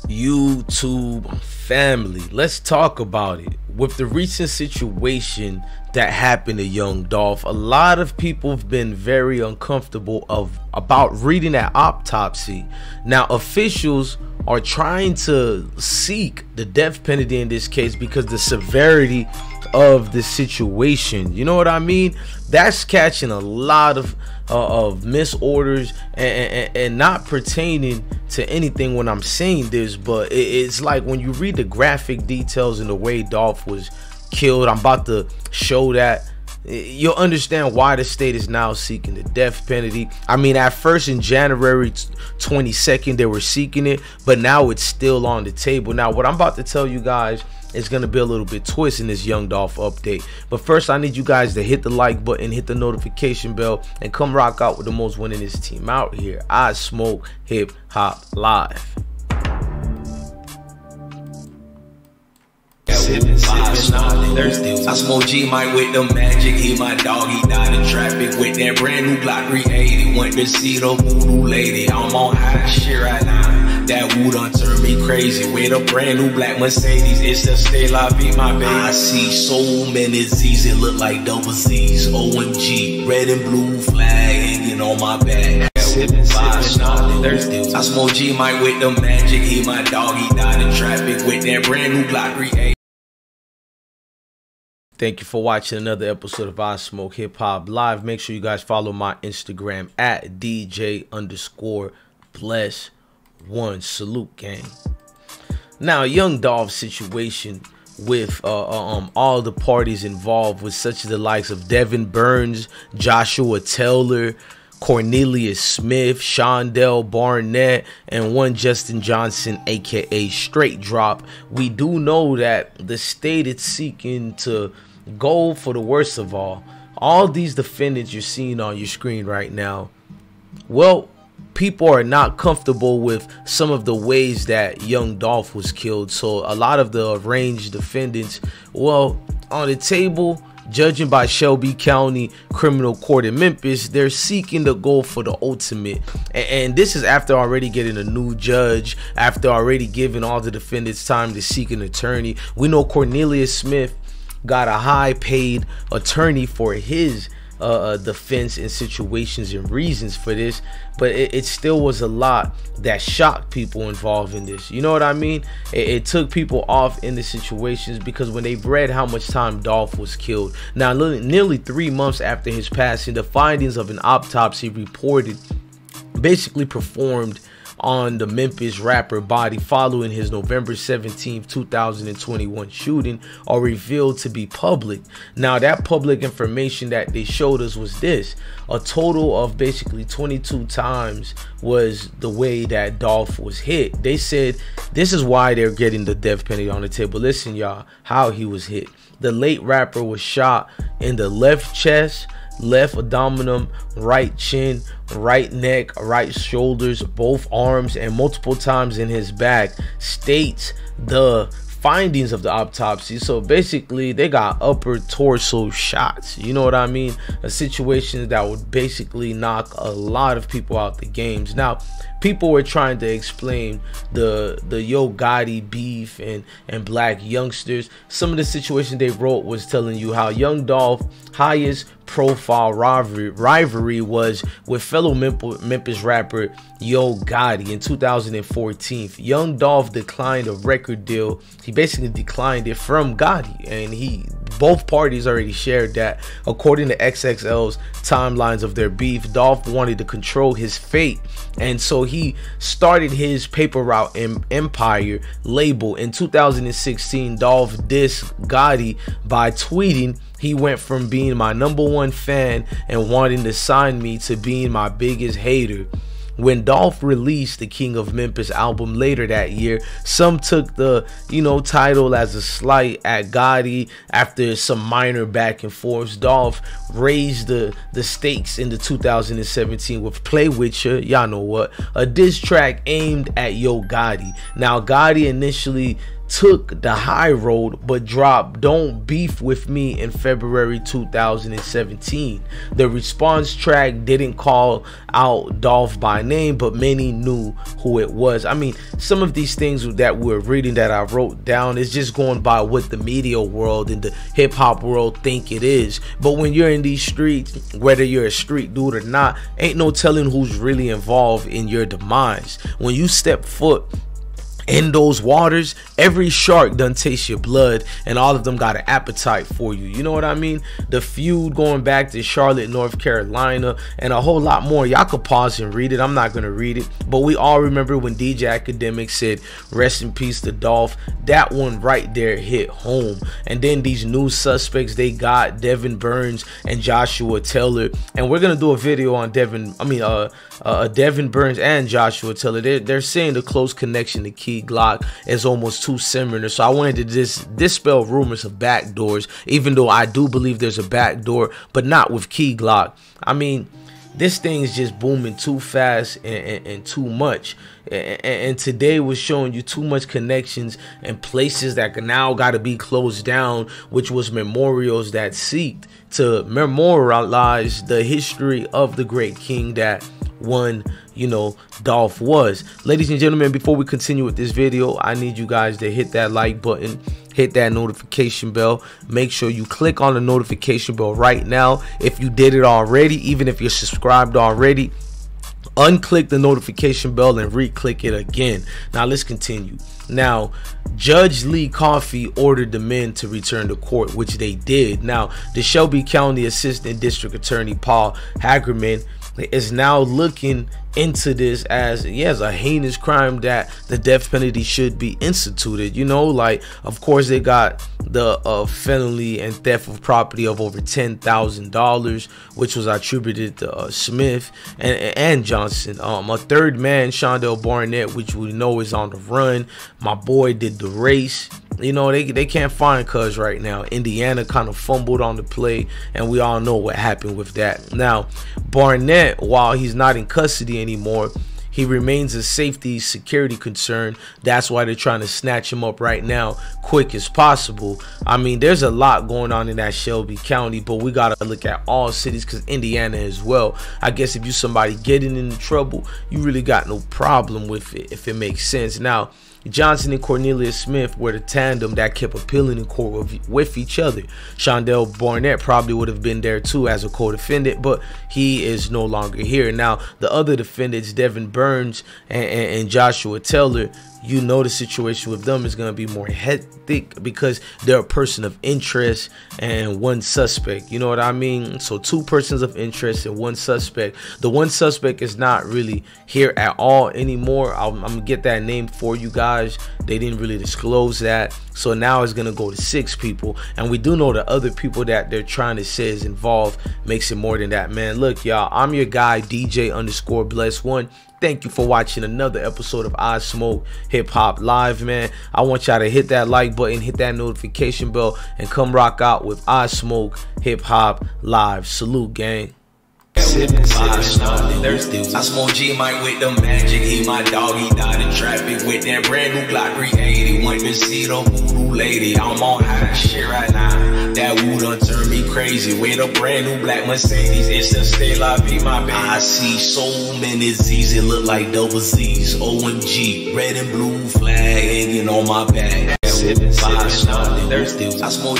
YouTube family, let's talk about it. With the recent situation that happened to young Dolph, a lot of people have been very uncomfortable about reading that autopsy. Now officials are trying to seek the death penalty in this case because the severity of the situation, you know what I mean? That's catching a lot of misorders and not pertaining to anything when I'm saying this, but it's like when you read the graphic details and the way Dolph was killed, I'm about to show that, you'll understand why the state is now seeking the death penalty. I mean, at first in January 22nd they were seeking it, but now it's still on the table. Now what I'm about to tell you guys is going to be a little bit twist in this young Dolph update, but first I need you guys to hit the like button, hit the notification bell, and come rock out with the most winningest team out here. I Smoke Hip Hop Live. I smoke G Mike with the magic. He my dog, he died in traffic with that brand new Glock 380. Went to see the voodoo lady. I'm on high shit right now. That woo done turned me crazy. With a brand new black Mercedes, it's the Stay La Vie, my baby. I see so many Z's, it look like double Z's. OMG, red and blue flag hanging on my back. I smoke G Mike with the magic. He my dog, he died in traffic with that brand new Glock 380. Thank you for watching another episode of I Smoke Hip Hop Live. Make sure you guys follow my Instagram at DJ_bless1. Salute, gang. Now, young Dolph's situation with all the parties involved, with such as the likes of Devin Burns, Joshua Taylor, Cornelius Smith, Shondell Barnett, and one Justin Johnson, aka Striaghtdroppp. We do know that the state is seeking to go for the worst of all these defendants you're seeing on your screen right now. Well, people are not comfortable with some of the ways that young Dolph was killed, so a lot of the arraigned defendants, well, on the table, judging by Shelby County Criminal Court in Memphis, they're seeking to go for the ultimate. And this is after already getting a new judge, after already giving all the defendants time to seek an attorney. We know Cornelius Smith got a high paid attorney for his defense in situations and reasons for this, but it still was a lot that shocked people involved in this. You know what I mean? It took people off in the situations because when they've read how much time Dolph was killed, now nearly 3 months after his passing, the findings of an autopsy reported basically performed on the Memphis rapper body following his November 17th, 2021 shooting are revealed to be public. Now that public information that they showed us was this: a total of basically 22 times was the way that Dolph was hit. They said this is why they're getting the death penalty on the table. Listen, y'all, how he was hit. The late rapper was shot in the left chest, left abdomen, right chin, right neck, right shoulders, both arms, and multiple times in his back, states the findings of the autopsy. So basically they got upper torso shots, you know what I mean? A situation that would basically knock a lot of people out the games. Now people were trying to explain the Yo Gotti beef and black youngsters. Some of the situations they wrote was telling you how young Dolph highest profile rivalry was with fellow Memphis rapper Yo Gotti in 2014. Young Dolph declined a record deal. He basically declined it from Gotti, and both parties already shared that. According to XXL's timelines of their beef, Dolph wanted to control his fate, and so he started his Paper Route Empire label. In 2016, Dolph dissed Gotti by tweeting, "He went from being my #1 fan and wanting to sign me to being my biggest hater." When Dolph released the King of Memphis album later that year, some took the title as a slight at Gotti. After some minor back and forth, Dolph raised the stakes in the 2017 with Play With Ya, y'all know what, a diss track aimed at Yo Gotti. Now Gotti initially took the high road but dropped "Don't Beef With Me" in February 2017. The response track didn't call out Dolph by name, but many knew who it was. I mean, some of these things that we're reading that I wrote down is just going by what the media world and the hip-hop world think it is. But when you're in these streets, whether you're a street dude or not, ain't no telling who's really involved in your demise. When you step foot in those waters, every shark done taste your blood, and all of them got an appetite for you. You know what I mean? The feud going back to Charlotte, North Carolina, and a whole lot more. Y'all could pause and read it. I'm not gonna read it, but we all remember when DJ Academic said "Rest in peace to Dolph." That one right there hit home. And then these new suspects they got, Devin Burns and Joshua Taylor, and we're gonna do a video on Devin Burns and Joshua Taylor. They're saying the close connection to Key Glock is almost too similar. So I wanted to dispel rumors of backdoors, even though I do believe there's a backdoor, but not with Key Glock. I mean, this thing is just booming too fast and too much. And today was showing you too much connections and places that now got to be closed down, which was memorials that seeked to memorialize the history of the great king that one, you know, Dolph was. Ladies and gentlemen, before we continue with this video, I need you guys to hit that like button, hit that notification bell. Make sure you click on the notification bell right now if you did it already. Even if you're subscribed already, unclick the notification bell and re-click it again. Now let's continue. Now, Judge Lee Coffey ordered the men to return to court, which they did. Now, the Shelby County Assistant District Attorney Paul Hagerman is now looking into this as, yes, a heinous crime that the death penalty should be instituted. You know, like, of course they got the felony and theft of property of over $10,000, which was attributed to Smith and Johnson. A third man, Shondell Barnett, which we know is on the run. My boy did the race. You know, they can't find Cuz right now. Indiana kind of fumbled on the play, and we all know what happened with that. Now, Barnett, while he's not in custody anymore, he remains a safety security concern. That's why they're trying to snatch him up right now, quick as possible. I mean, there's a lot going on in that Shelby County, but we got to look at all cities, because Indiana as well. I guess if you somebody getting into trouble, you really got no problem with it, if it makes sense. Now, Johnson and Cornelius Smith were the tandem that kept appealing in court with each other. Shondell Barnett probably would have been there too as a co-defendant, but he is no longer here. Now, the other defendants, Devin Burns and Joshua Taylor, you know the situation with them is going to be more hectic because they're a person of interest and one suspect. You know what I mean? So two persons of interest and one suspect. The one suspect is not really here at all anymore. I'm going to get that name for you guys. They didn't really disclose that. So now it's going to go to 6 people. And we do know the other people that they're trying to say is involved makes it more than that, man. Look, y'all, I'm your guy, DJ_Bless1. Thank you for watching another episode of I Smoke Hip Hop Live, man. I want y'all to hit that like button, hit that notification bell, and come rock out with I Smoke Hip Hop Live. Salute, gang. I smoke G Mike with the magic. He my dog, he died in traffic with that brand new Glock 380. Went to see the voodoo lady. I'm on high shit right now. That woo done turned me crazy. With a brand new black Mercedes. It's the Stay La Vie, my baby. I see so many Z's. It look like double Z's. OMG, red and blue flag hanging on my back. I smoke